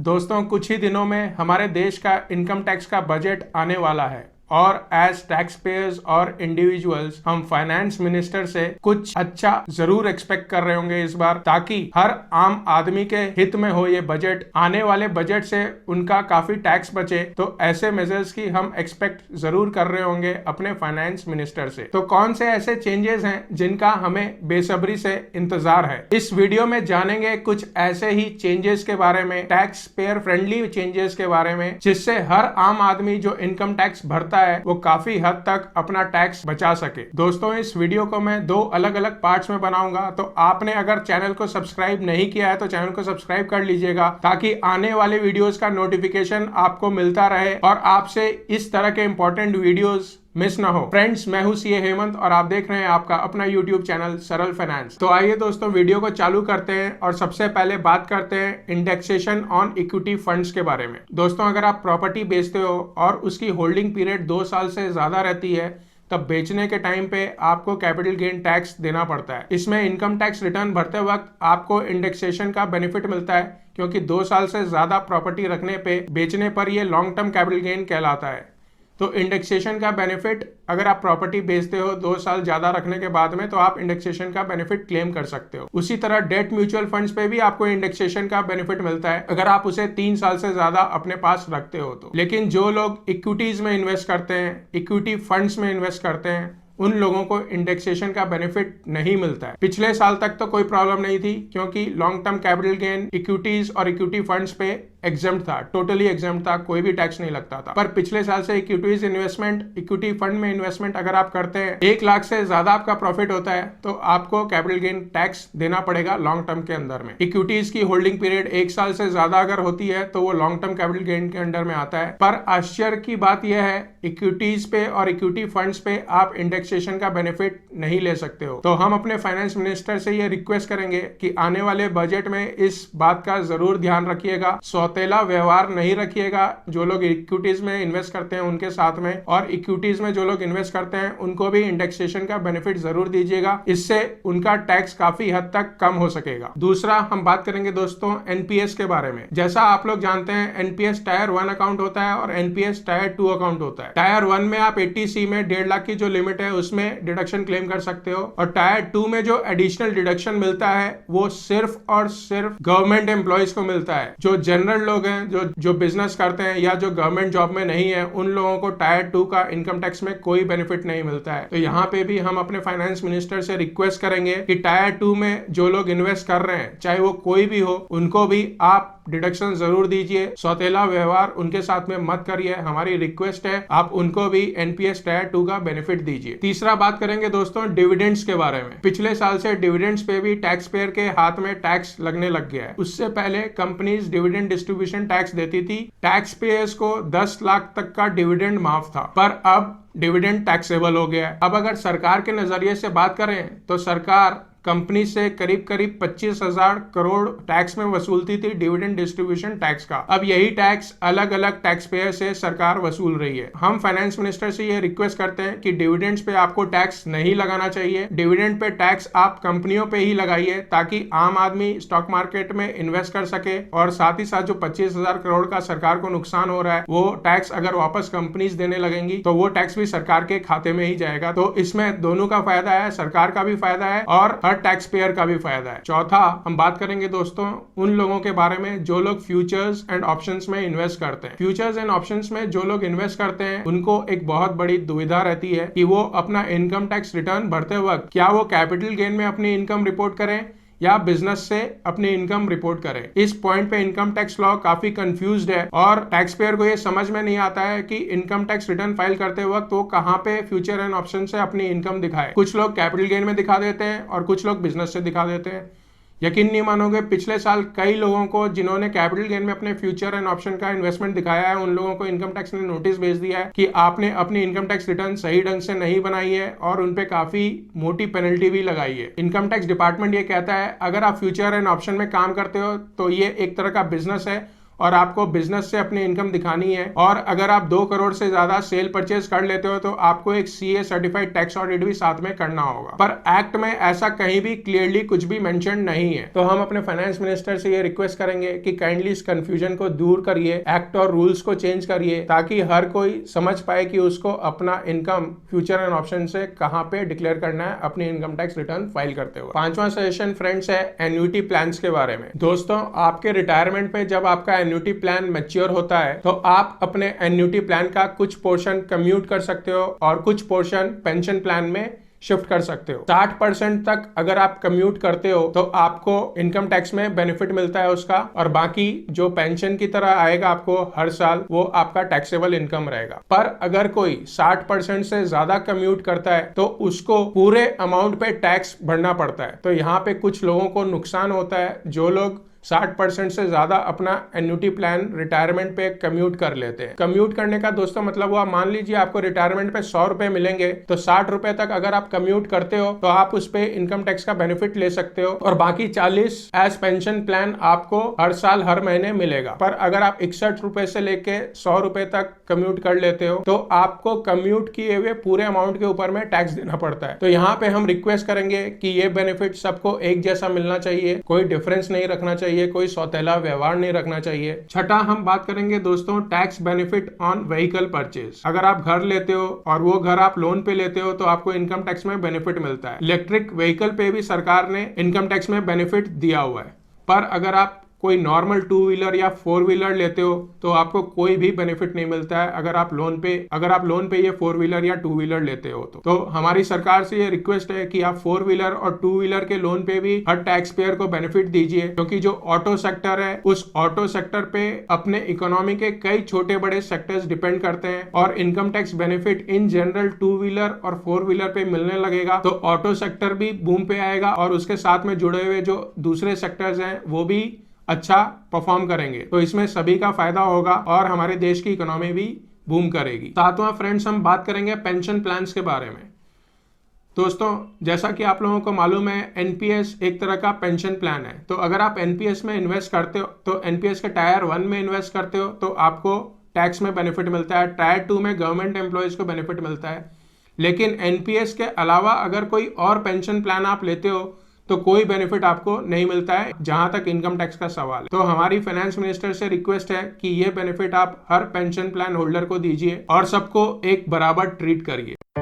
दोस्तों कुछ ही दिनों में हमारे देश का इनकम टैक्स का बजट आने वाला है और एज टैक्स पेयर्स और इंडिविजुअल्स हम फाइनेंस मिनिस्टर से कुछ अच्छा जरूर एक्सपेक्ट कर रहे होंगे इस बार, ताकि हर आम आदमी के हित में हो ये बजट। आने वाले बजट से उनका काफी टैक्स बचे, तो ऐसे मेजर्स की हम एक्सपेक्ट जरूर कर रहे होंगे अपने फाइनेंस मिनिस्टर से। तो कौन से ऐसे चेंजेस हैं जिनका हमें बेसब्री से इंतजार है, इस वीडियो में जानेंगे कुछ ऐसे ही चेंजेस के बारे में, टैक्स पेयर फ्रेंडली चेंजेस के बारे में, जिससे हर आम आदमी जो इनकम टैक्स भरता है वो काफी हद तक अपना टैक्स बचा सके। दोस्तों इस वीडियो को मैं दो अलग अलग पार्ट्स में बनाऊंगा, तो आपने अगर चैनल को सब्सक्राइब नहीं किया है तो चैनल को सब्सक्राइब कर लीजिएगा, ताकि आने वाले वीडियोस का नोटिफिकेशन आपको मिलता रहे और आपसे इस तरह के इंपॉर्टेंट वीडियोस मिस ना हो। फ्रेंड्स, मैं हूं सीए हेमंत और आप देख रहे हैं आपका अपना यूट्यूब चैनल सरल फाइनेंस। तो आइए दोस्तों वीडियो को चालू करते हैं और सबसे पहले बात करते हैं इंडेक्सेशन ऑन इक्विटी फंड्स के बारे में। दोस्तों अगर आप प्रॉपर्टी बेचते हो और उसकी होल्डिंग पीरियड 2 साल से ज्यादा रहती है, तब बेचने के टाइम पे आपको कैपिटल गेन टैक्स देना पड़ता है। इसमें इनकम टैक्स रिटर्न भरते वक्त आपको इंडेक्सेशन का बेनिफिट मिलता है, क्योंकि 2 साल से ज्यादा प्रॉपर्टी रखने पे बेचने पर यह लॉन्ग टर्म कैपिटल गेन कहलाता है। तो इंडेक्सेशन का बेनिफिट अगर आप प्रॉपर्टी बेचते हो 2 साल ज्यादा रखने के बाद में, तो आप इंडेक्सेशन का बेनिफिट क्लेम कर सकते हो। उसी तरह डेट म्यूचुअल फंड्स पे भी आपको इंडेक्सेशन का बेनिफिट मिलता है अगर आप उसे 3 साल से ज्यादा अपने पास रखते हो तो। लेकिन जो लोग इक्विटीज में इन्वेस्ट करते हैं, इक्विटी फंड्स में इन्वेस्ट करते हैं, उन लोगों को इंडेक्सेशन का बेनिफिट नहीं मिलता है। पिछले साल तक तो कोई प्रॉब्लम नहीं थी, क्योंकि long term capital gain equities और इक्विटी फंड्स पे एग्जम्प्ट था, टोटली एग्जम्प्ट था, कोई भी टैक्स नहीं लगता था। पर पिछले साल से इक्विटीज इन्वेस्टमेंट, इक्विटी फंड में इन्वेस्टमेंट अगर आप करते हैं, 1 लाख से ज्यादा आपका प्रॉफिट होता है, तो आपको कैपिटल गेन टैक्स देना पड़ेगा लॉन्ग टर्म के अंदर में। इक्विटीज की होल्डिंग पीरियड 1 साल से ज्यादा अगर होती है तो वो लॉन्ग टर्म कैपिटल गेन के अंडर में आता है। पर आश्चर्य की बात यह है, इक्विटीज पे और इक्विटी फंड्स पे आप इंडेक्सेशन का बेनिफिट नहीं ले सकते हो। तो हम अपने फाइनेंस मिनिस्टर से ये रिक्वेस्ट करेंगे कि आने वाले बजट में इस बात का जरूर ध्यान रखिएगा, सौतेला व्यवहार नहीं रखिएगा जो लोग इक्विटीज में इन्वेस्ट करते हैं उनके साथ में, और इक्विटीज में जो लोग इन्वेस्ट करते हैं उनको भी इंडेक्सेशन का बेनिफिट जरूर दीजिएगा। इससे उनका टैक्स काफी हद तक कम हो सकेगा। दूसरा हम बात करेंगे दोस्तों एनपीएस के बारे में। जैसा आप लोग जानते हैं, एनपीएस टायर 1 अकाउंट होता है और एनपीएस टायर 2 अकाउंट होता है। टायर 1 में आप 80C में 1.5 लाख की जो लिमिट है उसमें डिडक्शन क्लेम कर सकते हो, और टायर 2 में जो एडिशनल डिडक्शन मिलता है वो सिर्फ और सिर्फ गवर्नमेंट एम्प्लॉइज को मिलता है। जो जनरल लोग हैं, जो बिजनेस करते हैं या जो गवर्नमेंट जॉब में नहीं है, उन लोगों को टायर 2 का इनकम टैक्स में कोई बेनिफिट नहीं मिलता है। तो यहाँ पे भी हम अपने फाइनेंस मिनिस्टर से रिक्वेस्ट करेंगे कि टायर 2 में जो लोग इन्वेस्ट कर रहे हैं, चाहे वो कोई भी हो, उनको भी आप डिडक्शन जरूर दीजिए। सौतेला व्यवहार उनके साथ में मत करिए, हमारी रिक्वेस्ट है, आप उनको भी एनपीएस टायर 2 का बेनिफिट दीजिए। तीसरा बात करेंगे दोस्तों डिविडेंड्स के बारे में। पिछले साल से डिविडेंड्स पे भी टैक्स पेयर के हाथ में टैक्स लगने लग गया है। उससे पहले कंपनीज डिविडेंड डिस्ट्रीब्यूशन टैक्स देती थी, टैक्स पेयर्स को 10 लाख तक का डिविडेंड माफ था, पर अब डिविडेंड टैक्सेबल हो गया है। अब अगर सरकार के नजरिए से बात करें तो सरकार कंपनी से करीब 25,000 करोड़ टैक्स में वसूलती थी डिविडेंड डिस्ट्रीब्यूशन टैक्स का। अब यही टैक्स अलग अलग टैक्स पेयर से सरकार वसूल रही है। हम फाइनेंस मिनिस्टर से ये रिक्वेस्ट करते हैं कि डिविडेंड्स पे आपको टैक्स नहीं लगाना चाहिए। डिविडेंड पे टैक्स आप कंपनियों पे ही लगाइए, ताकि आम आदमी स्टॉक मार्केट में इन्वेस्ट कर सके, और साथ ही साथ जो 25,000 करोड़ का सरकार को नुकसान हो रहा है, वो टैक्स अगर वापस कंपनीज देने लगेंगी तो वो टैक्स भी सरकार के खाते में ही जाएगा। तो इसमें दोनों का फायदा है, सरकार का भी फायदा है और टैक्स पेयर का भी फायदा है। चौथा हम बात करेंगे दोस्तों उन लोगों के बारे में जो लोग फ्यूचर्स एंड ऑप्शंस में इन्वेस्ट करते हैं। फ्यूचर्स एंड ऑप्शंस में जो लोग इन्वेस्ट करते हैं, उनको एक बहुत बड़ी दुविधा रहती है कि वो अपना इनकम टैक्स रिटर्न भरते वक्त क्या वो कैपिटल गेन में अपनी इनकम रिपोर्ट करें या बिजनेस से अपनी इनकम रिपोर्ट करें। इस पॉइंट पे इनकम टैक्स लॉ काफी कंफ्यूज्ड है और टैक्स पेयर को ये समझ में नहीं आता है कि इनकम टैक्स रिटर्न फाइल करते वक्त वो कहाँ पे फ्यूचर एंड ऑप्शन से अपनी इनकम दिखाए। कुछ लोग कैपिटल गेन में दिखा देते हैं और कुछ लोग बिजनेस से दिखा देते हैं। यकीन नहीं मानोगे, पिछले साल कई लोगों को जिन्होंने कैपिटल गेन में अपने फ्यूचर एंड ऑप्शन का इन्वेस्टमेंट दिखाया है, उन लोगों को इनकम टैक्स ने नोटिस भेज दिया है कि आपने अपनी इनकम टैक्स रिटर्न सही ढंग से नहीं बनाई है, और उनपे काफी मोटी पेनल्टी भी लगाई है। इनकम टैक्स डिपार्टमेंट ये कहता है, अगर आप फ्यूचर एंड ऑप्शन में काम करते हो तो ये एक तरह का बिजनेस है और आपको बिजनेस से अपनी इनकम दिखानी है और अगर आप 2 करोड़ से ज्यादा सेल परचेज कर लेते हो तो आपको एक CA सर्टिफाइड टैक्स ऑडिट भी साथ में करना होगा। पर एक्ट में ऐसा कहीं भी क्लियरली कुछ भी मेंशन नहीं है। तो हम अपने फाइनेंस मिनिस्टर से ये रिक्वेस्ट करेंगे कि काइंडली इस कंफ्यूजन को दूर करिए, एक्ट और रूल्स को चेंज करिए ताकि हर कोई समझ पाए कि उसको अपना इनकम फ्यूचर एंड ऑप्शन से कहां पे डिक्लेयर करना है अपनी इनकम टैक्स रिटर्न फाइल करते हुए। 5वां सजेशन फ्रेंड्स है एन्युटी प्लान्स के बारे में। दोस्तों, आपके रिटायरमेंट पे जब आपका एन्युटी प्लान मैच्योर होता है तो आप अपने एन्युटी प्लान का कुछ पोर्शन कम्यूट कर सकते हो और कुछ पोर्शन पेंशन प्लान में शिफ्ट कर सकते हो। 60% तक अगर आप कम्यूट करते हो तो आपको इनकम टैक्स में बेनिफिट मिलता है उसका, और बाकी जो पेंशन की तरह आएगा आपको हर साल, वो आपका टैक्सेबल इनकम रहेगा। पर अगर कोई 60% से ज्यादा कम्यूट करता है तो उसको पूरे अमाउंट पे टैक्स भरना पड़ता है। तो यहाँ पे कुछ लोगों को नुकसान होता है जो लोग 60% से ज्यादा अपना एन्युटी प्लान रिटायरमेंट पे कम्यूट कर लेते हैं। कम्यूट करने का दोस्तों मतलब हुआ, मान लीजिए आपको रिटायरमेंट पे 100 रुपए मिलेंगे तो 60 रुपए तक अगर आप कम्यूट करते हो तो आप उस पे इनकम टैक्स का बेनिफिट ले सकते हो और बाकी 40 एज पेंशन प्लान आपको हर साल हर महीने मिलेगा। पर अगर आप 61 रुपए से लेके 100 रुपए तक कम्यूट कर लेते हो तो आपको कम्यूट किए हुए पूरे अमाउंट के ऊपर में टैक्स देना पड़ता है। तो यहाँ पे हम रिक्वेस्ट करेंगे कि ये बेनिफिट सबको एक जैसा मिलना चाहिए, कोई डिफरेंस नहीं रखना चाहिए, कोई सौतेला व्यवहार नहीं रखना चाहिए। छठा हम बात करेंगे दोस्तों tax benefit on vehicle purchase. अगर आप घर लेते हो और वो घर आप लोन पे लेते हो तो आपको इनकम टैक्स में बेनिफिट मिलता है। इलेक्ट्रिक व्हीकल पे भी सरकार ने इनकम टैक्स में बेनिफिट दिया हुआ है। पर अगर आप कोई नॉर्मल 2 व्हीलर या 4 व्हीलर लेते हो तो आपको कोई भी बेनिफिट नहीं मिलता है अगर आप लोन पे ये 4 व्हीलर या 2 व्हीलर लेते हो। तो हमारी सरकार से ये रिक्वेस्ट है कि आप 4 व्हीलर और 2 व्हीलर के लोन पे भी हर टैक्स पेयर को बेनिफिट दीजिए, क्योंकि जो ऑटो सेक्टर है उस ऑटो सेक्टर पे अपने इकोनॉमी के कई छोटे बड़े सेक्टर्स डिपेंड करते हैं और income tax benefit in general 2 wheeler और 4 व्हीलर पे मिलने लगेगा तो ऑटो सेक्टर भी बूम पे आएगा और उसके साथ में जुड़े हुए जो दूसरे सेक्टर्स हैं वो भी अच्छा परफॉर्म करेंगे। तो इसमें सभी का फायदा होगा और हमारे देश की इकोनॉमी भी बूम करेगी। 7वां फ्रेंड्स हम बात करेंगे पेंशन प्लान्स के बारे में। दोस्तों, जैसा कि आप लोगों को मालूम है एनपीएस एक तरह का पेंशन प्लान है। तो अगर आप एनपीएस में इन्वेस्ट करते हो तो एनपीएस के टायर 1 में इन्वेस्ट करते हो तो आपको टैक्स में बेनिफिट मिलता है, टायर 2 में गवर्नमेंट एम्प्लॉयज को बेनिफिट मिलता है। लेकिन एनपीएस के अलावा अगर कोई और पेंशन प्लान आप लेते हो तो कोई बेनिफिट आपको नहीं मिलता है जहां तक इनकम टैक्स का सवाल है। तो हमारी फाइनेंस मिनिस्टर से रिक्वेस्ट है कि ये बेनिफिट आप हर पेंशन प्लान होल्डर को दीजिए और सबको एक बराबर ट्रीट करिए।